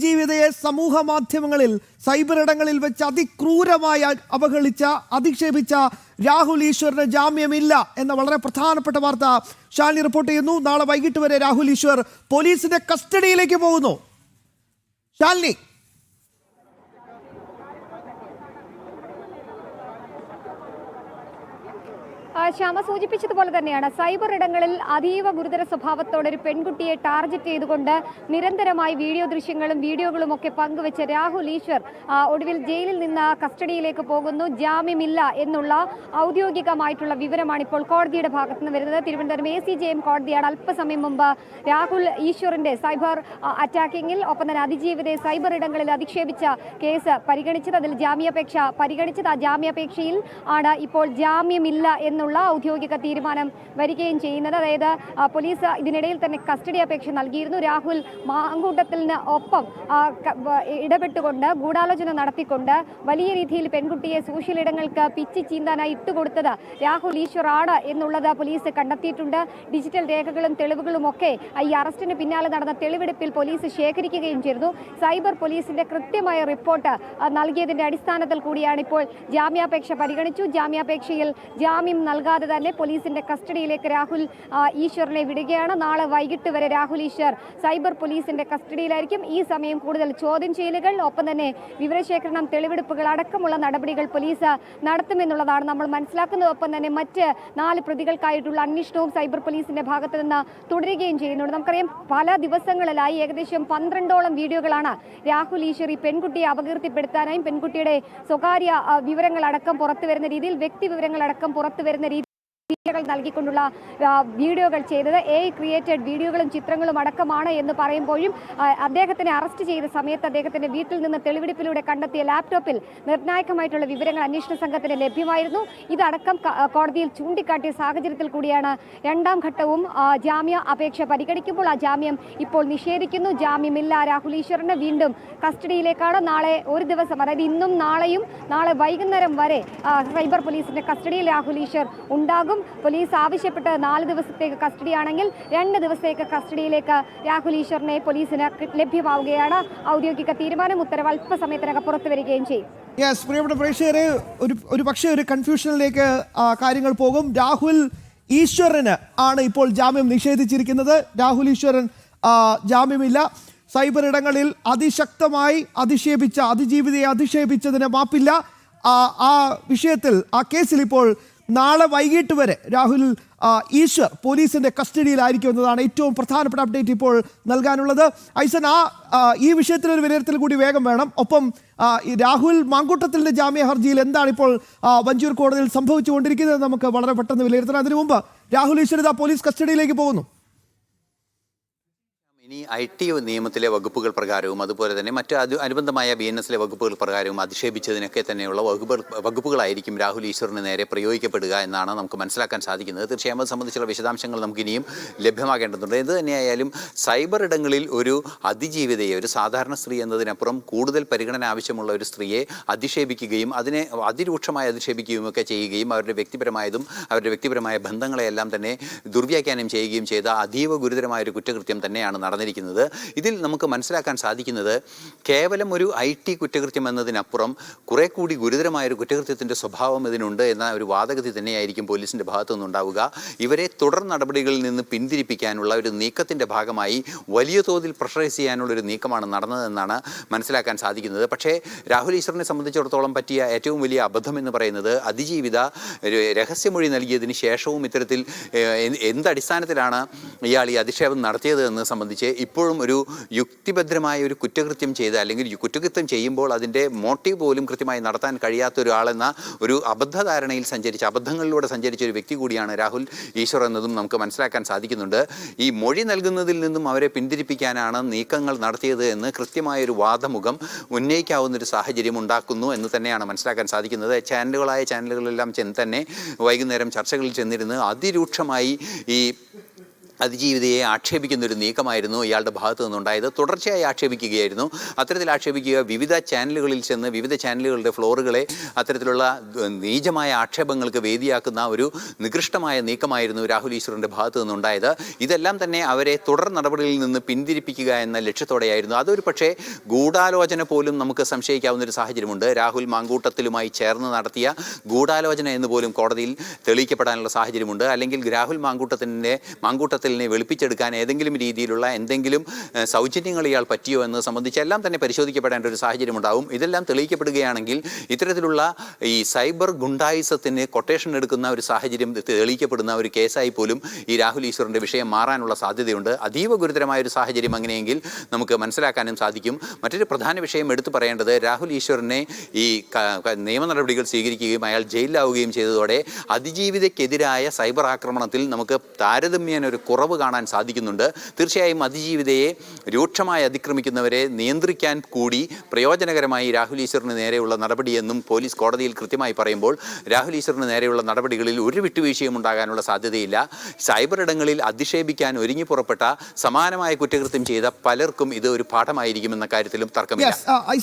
ജീവിതയെ സമൂഹ മാധ്യമങ്ങളിൽ സൈബർ ഇടങ്ങളിൽ വെച്ച് അതിക്രൂരമായി അവഹേളിച്ച അധിക്ഷേപിച്ച രാഹുൽ ഈശ്വറിന് ജാമ്യമില്ല എന്ന വളരെ പ്രധാനപ്പെട്ട വാർത്ത ശാലിനി റിപ്പോർട്ട് ചെയ്യുന്നു. നാളെ വൈകിട്ട് വരെ രാഹുൽ ഈശ്വർ പോലീസിന്റെ കസ്റ്റഡിയിലേക്ക് പോകുന്നു. ശാലിനി, ശ്യാമ സൂചിപ്പിച്ചതുപോലെ തന്നെയാണ് സൈബർ ഇടങ്ങളിൽ അതീവ ഗുരുതര സ്വഭാവത്തോടെ ഒരു പെൺകുട്ടിയെ ടാർഗറ്റ് ചെയ്തുകൊണ്ട് നിരന്തരമായി വീഡിയോകളും ഒക്കെ പങ്കുവെച്ച രാഹുൽ ഈശ്വർ ഒടുവിൽ ജയിലിൽ നിന്ന് കസ്റ്റഡിയിലേക്ക് പോകുന്നു. ജാമ്യമില്ല എന്നുള്ള ഔദ്യോഗികമായിട്ടുള്ള വിവരമാണ് ഇപ്പോൾ കോടതിയുടെ ഭാഗത്ത് നിന്ന് വരുന്നത്. തിരുവനന്തപുരം ACJM കോടതിയാണ് അല്പസമയം മുമ്പ് രാഹുൽ ഈശ്വറിന്റെ സൈബർ അറ്റാക്കിങ്ങിൽ ഒപ്പം തന്നെ അതിജീവിതയെ സൈബർ ഇടങ്ങളിൽ അധിക്ഷേപിച്ച കേസ് പരിഗണിച്ചത്. അതിൽ ജാമ്യാപേക്ഷ പരിഗണിച്ചത്. ആ ജാമ്യാപേക്ഷയിൽ ആണ് ഇപ്പോൾ ജാമ്യമില്ല എന്നുള്ള ഔദ്യോഗിക തീരുമാനം വരികയും ചെയ്യുന്നത്. അതായത് പോലീസ് ഇതിനിടയിൽ തന്നെ കസ്റ്റഡി അപേക്ഷ നൽകിയിരുന്നു. രാഹുൽ മാങ്കൂട്ടത്തിന് ഒപ്പം ഇടപെട്ടുകൊണ്ട് ഗൂഢാലോചന നടത്തിക്കൊണ്ട് വലിയ രീതിയിൽ പെൺകുട്ടിയെ സോഷ്യൽ ഇടങ്ങൾക്ക് പിച്ചി ചീന്താനായി ഇട്ടുകൊടുത്തത് രാഹുൽ ഈശ്വർ ആണ് എന്നുള്ളത് പോലീസ് കണ്ടെത്തിയിട്ടുണ്ട്. ഡിജിറ്റൽ രേഖകളും തെളിവുകളും ഒക്കെ ഈ അറസ്റ്റിന് പിന്നാലെ നടന്ന തെളിവെടുപ്പിൽ പോലീസ് ശേഖരിക്കുകയും ചെയ്തു. സൈബർ പോലീസിന്റെ കൃത്യമായ റിപ്പോർട്ട് നൽകിയതിന്റെ അടിസ്ഥാനത്തിൽ കൂടിയാണ് ഇപ്പോൾ ജാമ്യാപേക്ഷ പരിഗണിച്ചു. ജാമ്യാപേക്ഷയിൽ ജാമ്യം നൽകാതെ തന്നെ പോലീസിന്റെ കസ്റ്റഡിയിലേക്ക് രാഹുൽ ഈശ്വറിനെ വിടുകയാണ്. നാളെ വൈകിട്ട് വരെ രാഹുൽ ഈശ്വർ സൈബർ പോലീസിന്റെ കസ്റ്റഡിയിലായിരിക്കും. ഈ സമയം കൂടുതൽ ചോദ്യം ചെയ്യലുകൾ ഒപ്പം തന്നെ വിവരശേഖരണം, തെളിവെടുപ്പുകൾ അടക്കമുള്ള നടപടികൾ പോലീസ് നടത്തുമെന്നുള്ളതാണ് നമ്മൾ മനസ്സിലാക്കുന്നത്. ഒപ്പം തന്നെ മറ്റ് 4 പ്രതികൾക്കായിട്ടുള്ള അന്വേഷണവും സൈബർ പോലീസിന്റെ ഭാഗത്ത് നിന്ന് തുടരുകയും ചെയ്യുന്നുണ്ട്. നമുക്കറിയാം, പല ദിവസങ്ങളിലായി ഏകദേശം 12ഓളം വീഡിയോകളാണ് രാഹുൽ ഈശ്വർ ഈ പെൺകുട്ടിയെ അപകീർത്തിപ്പെടുത്താനായും പെൺകുട്ടിയുടെ സ്വകാര്യ വിവരങ്ങളടക്കം പുറത്തു വരുന്ന രീതിയിൽ വ്യക്തി വിവരങ്ങളടക്കം പുറത്തു വരുന്ന നൽകിക്കൊണ്ടുള്ള വീഡിയോകൾ ചെയ്തത്. ക്രിയേറ്റഡ് വീഡിയോകളും ചിത്രങ്ങളും അടക്കമാണ് എന്ന് പറയുമ്പോഴും അദ്ദേഹത്തിനെ അറസ്റ്റ് ചെയ്ത സമയത്ത് അദ്ദേഹത്തിന്റെ വീട്ടിൽ നിന്ന് തെളിവെടുപ്പിലൂടെ കണ്ടെത്തിയ ലാപ്ടോപ്പിൽ നിർണായകമായിട്ടുള്ള വിവരങ്ങൾ അന്വേഷണ സംഘത്തിന് ലഭ്യമായിരുന്നു. ഇതടക്കം കോടതിയിൽ ചൂണ്ടിക്കാട്ടിയ സാഹചര്യത്തിൽ കൂടിയാണ് രണ്ടാം ഘട്ടവും ജാമ്യ അപേക്ഷ പരിഗണിക്കുമ്പോൾ ആ ജാമ്യം ഇപ്പോൾ നിഷേധിക്കുന്നു. ജാമ്യമില്ല രാഹുൽ ഈശ്വറിന്. വീണ്ടും കസ്റ്റഡിയിലേക്കാണ്. നാളെ ഒരു ദിവസം, അതായത് ഇന്നും നാളെയും, നാളെ വൈകുന്നേരം വരെ സൈബർ പോലീസിന്റെ കസ്റ്റഡിയിൽ രാഹുൽ ഈശ്വർ ഉണ്ടാകും. പോലീസ് ആവശ്യപ്പെട്ട 4 ദിവസത്തേക്ക് കസ്റ്റഡിയാണെങ്കിൽ 2 ദിവസത്തേക്ക് കസ്റ്റഡിയിലേക്ക് രാഹുൽ ഈശ്വറിനെ പോലീസിന് ലഭ്യമാവുകയാണ്. ഔദ്യോഗിക തീരുമാനം, ഉത്തരവ് അല്പസമയത്തിനകം പുറത്തു വരികയും ചെയ്യും. പ്രിയപ്പെട്ട പ്രേക്ഷകരെ, ഒരു പക്ഷേ ഒരു കൺഫ്യൂഷനിലേക്ക് കാര്യങ്ങൾ പോകും. രാഹുൽ ഈശ്വറിന് ആണ് ഇപ്പോൾ ജാമ്യം നിഷേധിച്ചിരിക്കുന്നത്. രാഹുൽ ഈശ്വരൻ ജാമ്യമില്ല. സൈബർ ഇടങ്ങളിൽ അതിശക്തമായി അധിക്ഷേപിച്ച അതിജീവിതയെ അധിക്ഷേപിച്ചതിന് മാപ്പില്ല. ആ വിഷയത്തിൽ, ആ കേസിൽ ഇപ്പോൾ നാളെ വൈകിട്ട് വരെ രാഹുൽ ഈശ്വർ പോലീസിന്റെ കസ്റ്റഡിയിലായിരിക്കും എന്നതാണ് ഏറ്റവും പ്രധാനപ്പെട്ട അപ്ഡേറ്റ് ഇപ്പോൾ നൽകാനുള്ളത്. ഐസൻ, ഈ വിഷയത്തിലൊരു വിലയിരുത്തൽ കൂടി വേഗം വേണം. ഒപ്പം രാഹുൽ മാങ്കൂട്ടത്തിന്റെ ജാമ്യ ഹർജിയിൽ എന്താണ് ഇപ്പോൾ വഞ്ചൂർ കോടതിയിൽ സംഭവിച്ചുകൊണ്ടിരിക്കുന്നത് നമുക്ക് വളരെ പെട്ടെന്ന് വിലയിരുത്തണം. അതിനു മുമ്പ് രാഹുൽ ഈശ്വർ പോലീസ് കസ്റ്റഡിയിലേക്ക് പോകുന്നു. ഇനി IT നിയമത്തിലെ വകുപ്പുകൾ പ്രകാരവും അതുപോലെ തന്നെ മറ്റ് അനുബന്ധമായ BNSലെ വകുപ്പുകൾ പ്രകാരവും അധിക്ഷേപിച്ചതിനൊക്കെ തന്നെയുള്ള വകുപ്പുകളായിരിക്കും രാഹുൽ ഈശ്വറിന് നേരെ പ്രയോഗിക്കപ്പെടുക എന്നാണ് നമുക്ക് മനസ്സിലാക്കാൻ സാധിക്കുന്നത്. തീർച്ചയായും അത് സംബന്ധിച്ചുള്ള വിശദാംശങ്ങൾ നമുക്ക് ഇനിയും ലഭ്യമാകേണ്ടതുണ്ട്. എന്ത് തന്നെയായാലും സൈബർ ഇടങ്ങളിൽ ഒരു അതിജീവിതയെ, ഒരു സാധാരണ സ്ത്രീ എന്നതിനപ്പുറം കൂടുതൽ പരിഗണന ആവശ്യമുള്ള ഒരു സ്ത്രീയെ അധിക്ഷേപിക്കുകയും അതിനെ അതിരൂക്ഷമായി അധിക്ഷേപിക്കുകയും ഒക്കെ ചെയ്യുകയും അവരുടെ വ്യക്തിപരമായ ബന്ധങ്ങളെയെല്ലാം തന്നെ ദുർവ്യാഖ്യാനം ചെയ്യുകയും ചെയ്ത അതീവ ഗുരുതരമായ ഒരു കുറ്റകൃത്യം തന്നെയാണ് നടന്നിരിക്കുന്നത്. ഇതിൽ നമുക്ക് മനസ്സിലാക്കാൻ സാധിക്കുന്നത് കേവലം ഒരു IT കുറ്റകൃത്യം എന്നതിനപ്പുറം കുറെ കൂടി ഗുരുതരമായൊരു കുറ്റകൃത്യത്തിൻ്റെ സ്വഭാവം ഇതിനുണ്ട് എന്ന ഒരു വാദഗതി തന്നെയായിരിക്കും പോലീസിൻ്റെ ഭാഗത്തു നിന്നുണ്ടാവുക. ഇവരെ തുടർ നടപടികളിൽ നിന്ന് പിന്തിരിപ്പിക്കാനുള്ള ഒരു നീക്കത്തിൻ്റെ ഭാഗമായി വലിയ തോതിൽ പ്രഷറൈസ് ചെയ്യാനുള്ളൊരു നീക്കമാണ് നടന്നതെന്നാണ് മനസ്സിലാക്കാൻ സാധിക്കുന്നത്. പക്ഷേ രാഹുൽ ഈശ്വറിനെ സംബന്ധിച്ചിടത്തോളം പറ്റിയ ഏറ്റവും വലിയ അബദ്ധം എന്ന് പറയുന്നത് അതിജീവിത രഹസ്യമൊഴി നൽകിയതിന് ശേഷവും ഇത്തരത്തിൽ എന്തടിസ്ഥാനത്തിലാണ് ഇയാൾ ഈ അധിക്ഷേപം നടത്തിയത് എന്ന് സംബന്ധിച്ച് ഇപ്പോഴും ഒരു യുക്തിഭദ്രമായ ഒരു കുറ്റകൃത്യം ചെയ്ത്, അല്ലെങ്കിൽ കുറ്റകൃത്യം ചെയ്യുമ്പോൾ അതിൻ്റെ മോട്ടീവ് പോലും കൃത്യമായി നടത്താൻ കഴിയാത്ത ഒരാളെന്ന ഒരു അബദ്ധങ്ങളിലൂടെ സഞ്ചരിച്ച ഒരു വ്യക്തി കൂടിയാണ് രാഹുൽ ഈശ്വർ എന്നതും നമുക്ക് മനസ്സിലാക്കാൻ സാധിക്കുന്നുണ്ട്. ഈ മൊഴി നൽകുന്നതിൽ നിന്നും അവരെ പിന്തിരിപ്പിക്കാനാണ് നീക്കങ്ങൾ നടത്തിയത് എന്ന് കൃത്യമായൊരു വാദമുഖം ഉന്നയിക്കാവുന്നൊരു സാഹചര്യം ഉണ്ടാക്കുന്നു എന്ന് തന്നെയാണ് മനസ്സിലാക്കാൻ സാധിക്കുന്നത്. ചാനലുകളെല്ലാം തന്നെ വൈകുന്നേരം ചർച്ചകളിൽ ചെന്നിരുന്ന് അതിരൂക്ഷമായി ഈ അതിജീവിതയെ ആക്ഷേപിക്കുന്ന ഒരു നീക്കമായിരുന്നു ഇയാളുടെ ഭാഗത്തു നിന്നുണ്ടായത്. തുടർച്ചയായി ആക്ഷേപിക്കുകയായിരുന്നു. അത്തരത്തിൽ ആക്ഷേപിക്കുക, വിവിധ ചാനലുകളിൽ ചെന്ന് വിവിധ ചാനലുകളുടെ ഫ്ലോറുകളെ അത്തരത്തിലുള്ള നീചമായ ആക്ഷേപങ്ങൾക്ക് വേദിയാക്കുന്ന ഒരു നികൃഷ്ടമായ നീക്കമായിരുന്നു രാഹുൽ ഈശ്വറിൻ്റെ ഭാഗത്തു നിന്നുണ്ടായത്. ഇതെല്ലാം തന്നെ അവരെ തുടർ നടപടികളിൽ നിന്ന് പിന്തിരിപ്പിക്കുക എന്ന ലക്ഷ്യത്തോടെയായിരുന്നു. അതൊരു പക്ഷേ ഗൂഢാലോചന പോലും നമുക്ക് സംശയിക്കാവുന്ന ഒരു സാഹചര്യമുണ്ട്. രാഹുൽ മാങ്കൂട്ടത്തിലുമായി ചേർന്ന് നടത്തിയ ഗൂഢാലോചന എന്ന് പോലും കോടതിയിൽ തെളിയിക്കപ്പെടാനുള്ള സാഹചര്യമുണ്ട്. അല്ലെങ്കിൽ രാഹുൽ മാങ്കൂട്ടത്തിനെ വെളുപ്പിച്ചെടുക്കാൻ ഏതെങ്കിലും രീതിയിലുള്ള എന്തെങ്കിലും സൗജന്യങ്ങൾ ഇയാൾ പറ്റിയോ എന്ന് സംബന്ധിച്ച് എല്ലാം തന്നെ പരിശോധിക്കപ്പെടേണ്ട ഒരു സാഹചര്യമുണ്ടാവും. ഇതെല്ലാം തെളിയിക്കപ്പെടുകയാണെങ്കിൽ ഇത്തരത്തിലുള്ള ഈ സൈബർ ഗുണ്ടായിസത്തിന് കൊട്ടേഷൻ എടുക്കുന്ന ഒരു സാഹചര്യം തെളിയിക്കപ്പെടുന്ന ഒരു കേസായി പോലും ഈ രാഹുൽ ഈശ്വറിൻ്റെ വിഷയം മാറാനുള്ള സാധ്യതയുണ്ട്. അതീവ ഗുരുതരമായ ഒരു സാഹചര്യം അങ്ങനെയെങ്കിൽ നമുക്ക് മനസ്സിലാക്കാനും സാധിക്കും. മറ്റൊരു പ്രധാന വിഷയം എടുത്തു പറയേണ്ടത്, രാഹുൽ ഈശ്വറിനെ ഈ നിയമ നടപടികൾ സ്വീകരിക്കുകയും അയാൾ ജയിലിലാവുകയും ചെയ്തതോടെ അതിജീവിതയ്ക്കെതിരായ സൈബർ ആക്രമണത്തിൽ നമുക്ക് താരതമ്യേന ഒരു കുറവ് കാണാൻ സാധിക്കുന്നുണ്ട്. തീർച്ചയായും അതിജീവിതയെ രൂക്ഷമായി അതിക്രമിക്കുന്നവരെ നിയന്ത്രിക്കാൻ കൂടി പ്രയോജനകരമായി രാഹുൽ ഈശ്വറിന് നേരെയുള്ള നടപടിയെന്നും പോലീസ് കോടതിയിൽ കൃത്യമായി പറയുമ്പോൾ രാഹുൽ ഈശ്വറിന് നേരെയുള്ള നടപടികളിൽ ഒരു വിട്ടുവീഴ്ചയും ഉണ്ടാകാനുള്ള സാധ്യതയില്ല. സൈബർ ഇടങ്ങളിൽ അധിക്ഷേപിക്കാൻ ഒരുങ്ങി പുറപ്പെട്ട സമാനമായ കുറ്റകൃത്യം ചെയ്ത പലർക്കും ഇത് ഒരു പാഠമായിരിക്കുമെന്ന കാര്യത്തിലും തർക്കമില്ല.